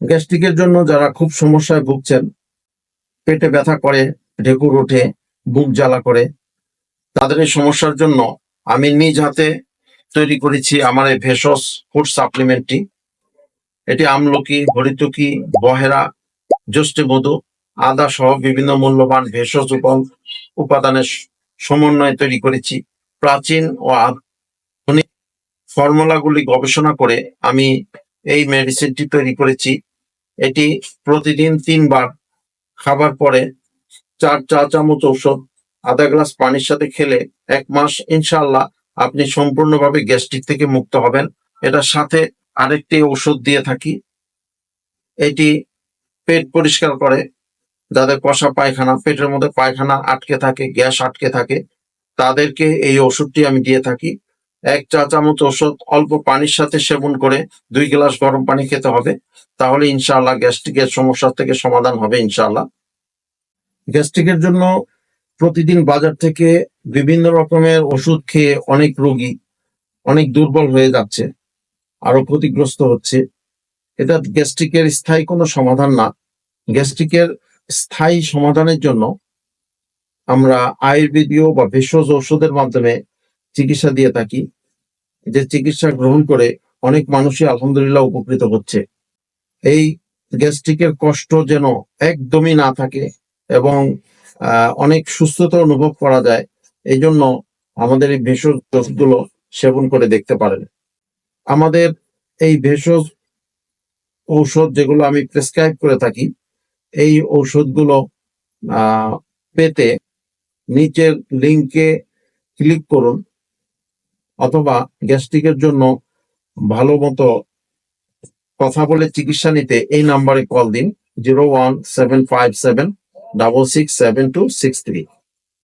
গ্যাস্ট্রিকের জন্য যারা খুব সমস্যায় ভুগছেন, পেটে ব্যথা করে, ঢেকুর ওঠে, বুক জ্বালা করে, তাদের এই সমস্যার জন্য আমি নিজ হাতে তৈরি করেছি আমার এই ভেষজ ফুড সাপ্লিমেন্টটি। এটি আমলকি, হরিতকি, বহেরা, যষ্টিমধু, আদা সহ বিভিন্ন মূল্যবান ভেষজ উপাদানের সমন্বয়ে তৈরি করেছি। প্রাচীন ও আধুনিক ফর্মুলাগুলি গবেষণা করে আমি এই মেডিসিনটি তৈরি করেছি। এটি প্রতিদিন 3 বার খাবার পরে 4 চা চামচ ঔষধ আধা গ্লাস পানির সাথে খেলে 1 মাস ইনশাআল্লাহ আপনি সম্পূর্ণভাবে গ্যাস্ট্রিক থেকে মুক্ত হবেন। এটার সাথে আরেকটি ঔষধ দিয়ে থাকি। এটি পেট পরিষ্কার করে, যাদের কষা পায়খানা, পেটের মধ্যে পায়খানা আটকে থাকে, গ্যাস আটকে থাকে, তাদেরকে এই ওষুধটি আমি দিয়ে থাকি। 1 চা চামচ ওষুধ অল্প পানির সাথে সেবন করে 2 গ্লাস গরম পানি খেতে হবে, তাহলে ইনশাআল্লাহ গ্যাস্ট্রিকের সমস্যা থেকে সমাধান হবে ইনশাআল্লাহ। গ্যাস্ট্রিকের জন্য প্রতিদিন বাজার থেকে বিভিন্ন রকমের ওষুধ খেয়ে অনেক রোগী অনেক দুর্বল হয়ে যাচ্ছে, আরো ক্ষতিগ্রস্ত হচ্ছে। এটা গ্যাস্ট্রিকের স্থায়ী কোনো সমাধান না। গ্যাস্ট্রিকের স্থায়ী সমাধানের জন্য আমরা আয়ুর্বেদীয় বা ভেষজ ঔষধের মাধ্যমে চিকিৎসা দিয়ে থাকি, যে চিকিৎসা গ্রহণ করে অনেক মানুষই আলহামদুলিল্লাহ উপকৃত হচ্ছে। এই গ্যাস্ট্রিকের কষ্ট যেন একদমই না থাকে এবং অনেক সুস্থতা অনুভব করা যায়, এই জন্য আমাদের এই ভেষজ ওষুধগুলো সেবন করে দেখতে পারেন। আমাদের এই ভেষজ ঔষধ যেগুলো আমি প্রেসক্রাইব করে থাকি, এই ঔষধগুলো পেতে নিচের লিঙ্কে ক্লিক করুন, অথবা গ্যাস্ট্রিকের জন্য ভালো মতো কথা বলে চিকিৎসা নিতে এই নাম্বারে কল দিন 01757 667263।